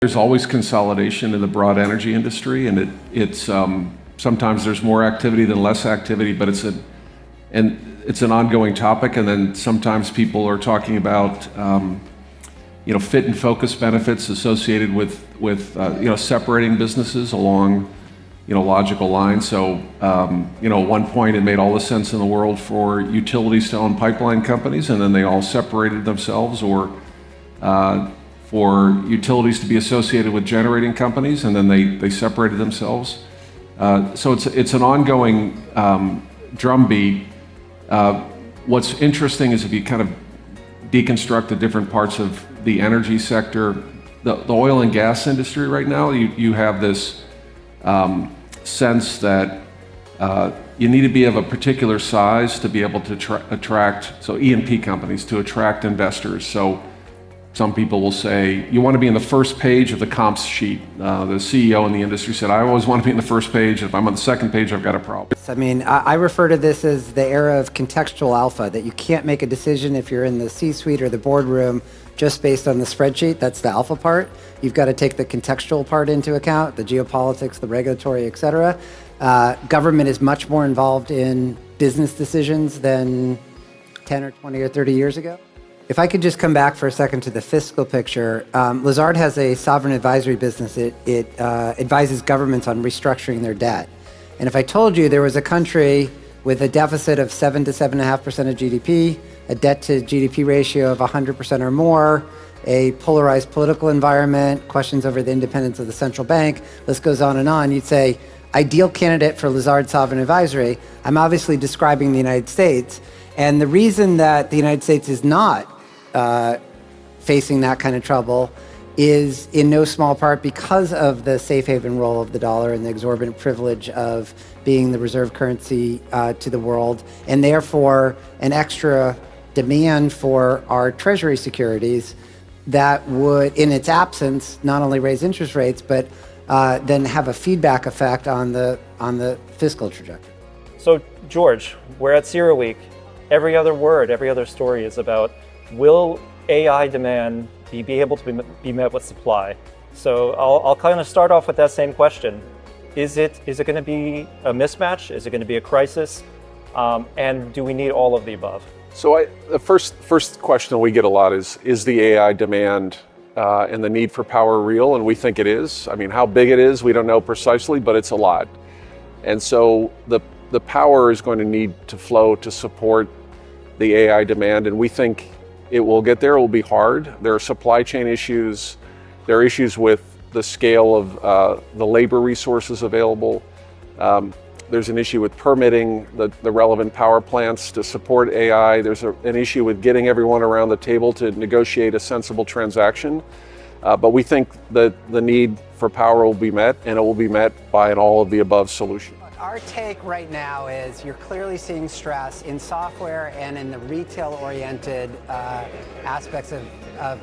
There's always consolidation in the broad energy industry, and it's sometimes there's more activity than less activity, but it's an ongoing topic. And then sometimes people are talking about fit and focus benefits associated with separating businesses along logical lines. So at one point it made all the sense in the world for utilities to own pipeline companies, and then they all separated themselves, or for utilities to be associated with generating companies, and then they separated themselves. So it's an ongoing drumbeat. What's interesting is if you kind of deconstruct the different parts of the energy sector, the oil and gas industry right now, you have this sense that you need to be of a particular size to be able to attract, so E&P companies, to attract investors. So some people will say, you want to be in the first page of the comps sheet. The CEO in the industry said, I always want to be in the first page. If I'm on the second page, I've got a problem. I mean, I refer to this as the era of contextual alpha, that you can't make a decision if you're in the C-suite or the boardroom just based on the spreadsheet. That's the alpha part. You've got to take the contextual part into account, the geopolitics, the regulatory, et cetera. Government is much more involved in business decisions than 10 or 20 or 30 years ago. If I could just come back for a second to the fiscal picture, Lazard has a sovereign advisory business. It advises governments on restructuring their debt. And if I told you there was a country with a deficit of 7 to 7.5% of GDP, a debt to GDP ratio of 100% or more, a polarized political environment, questions over the independence of the central bank, list goes on, you'd say, ideal candidate for Lazard Sovereign Advisory. I'm obviously describing the United States. And the reason that the United States is not facing that kind of trouble is in no small part because of the safe haven role of the dollar and the exorbitant privilege of being the reserve currency to the world, and therefore an extra demand for our treasury securities that would, in its absence, not only raise interest rates, but then have a feedback effect on the fiscal trajectory. So, George, we're at CERAWeek. Every other word, every other story is about, will AI demand be able to be met with supply? So I'll kind of start off with that same question. Is it going to be a mismatch? Is it going to be a crisis? And do we need all of the above? So the first question we get a lot is the AI demand and the need for power real? And we think it is. I mean, how big it is, we don't know precisely, but it's a lot. And so the power is going to need to flow to support the AI demand, and we think it will get there. It will be hard. There are supply chain issues. There are issues with the scale of the labor resources available. There's an issue with permitting the relevant power plants to support AI. There's an issue with getting everyone around the table to negotiate a sensible transaction. But we think that the need for power will be met, and it will be met by an all of the above solution. Our take right now is you're clearly seeing stress in software and in the retail-oriented aspects of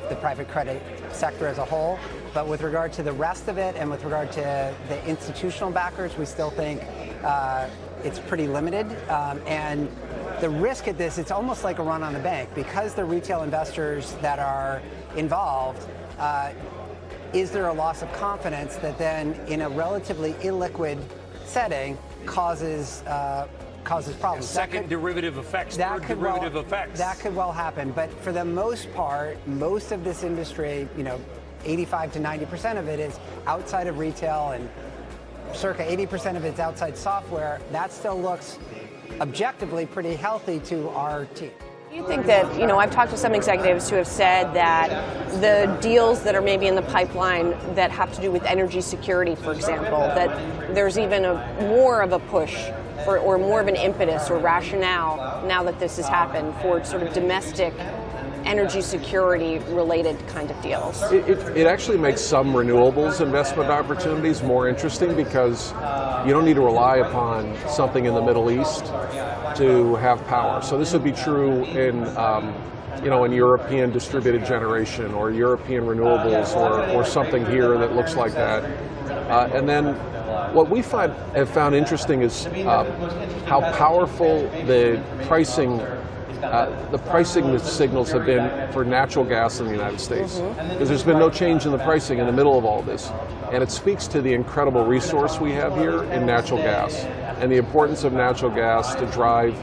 the private credit sector as a whole. But with regard to the rest of it and with regard to the institutional backers, we still think it's pretty limited. And the risk at this, it's almost like a run on the bank. Because the retail investors that are involved, is there a loss of confidence that then in a relatively illiquid setting causes problems? Second derivative effects, third derivative effects. That could well happen, but for the most part, most of this industry, 85 to 90% of it is outside of retail, and circa 80% of it's outside software. That still looks objectively pretty healthy to our team. You think that, I've talked to some executives who have said that the deals that are maybe in the pipeline that have to do with energy security, for example, that there's even more of a push or more of an impetus or rationale now that this has happened for sort of domestic energy security related kind of deals. It actually makes some renewables investment opportunities more interesting because you don't need to rely upon something in the Middle East to have power. So this would be true in European distributed generation or European renewables or something here that looks like that. And then what we have found interesting is how powerful the pricing the pricing signals have been for natural gas in the United States. Because there's been no change in the pricing in the middle of all this. And it speaks to the incredible resource we have here in natural gas and the importance of natural gas to drive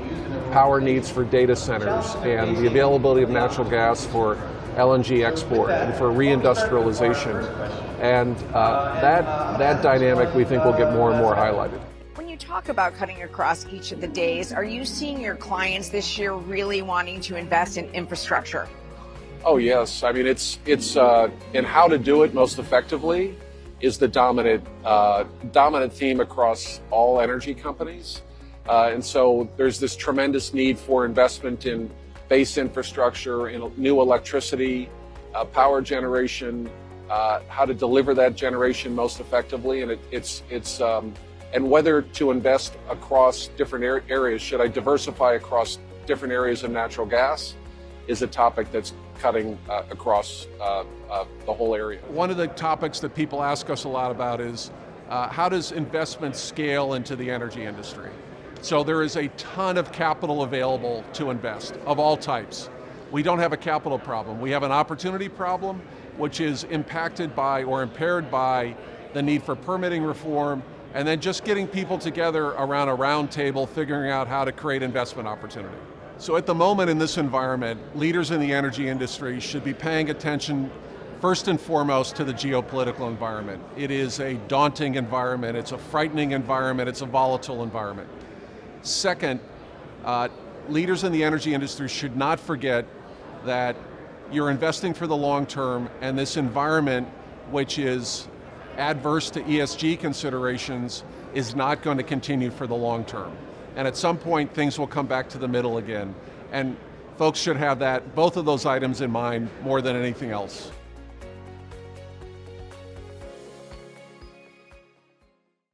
power needs for data centers and the availability of natural gas for LNG export and for reindustrialization. And that dynamic we think will get more and more highlighted. When you talk about cutting across each of the days, are you seeing your clients this year really wanting to invest in infrastructure? Oh yes, I mean it's and how to do it most effectively is the dominant theme across all energy companies. And so there's this tremendous need for investment in base infrastructure, in new electricity, power generation, how to deliver that generation most effectively, and and whether to invest across different areas. Should I diversify across different areas of natural gas? Is a topic that's cutting across the whole area. One of the topics that people ask us a lot about is how does investment scale into the energy industry? So there is a ton of capital available to invest of all types. We don't have a capital problem. We have an opportunity problem, which is impacted by or impaired by the need for permitting reform, and then just getting people together around a round table, figuring out how to create investment opportunity. So at the moment in this environment, leaders in the energy industry should be paying attention first and foremost to the geopolitical environment. It is a daunting environment, it's a frightening environment, it's a volatile environment. Second, leaders in the energy industry should not forget that you're investing for the long term, and this environment, which is adverse to ESG considerations, is not going to continue for the long term. And at some point, things will come back to the middle again. And folks should have both of those items in mind more than anything else.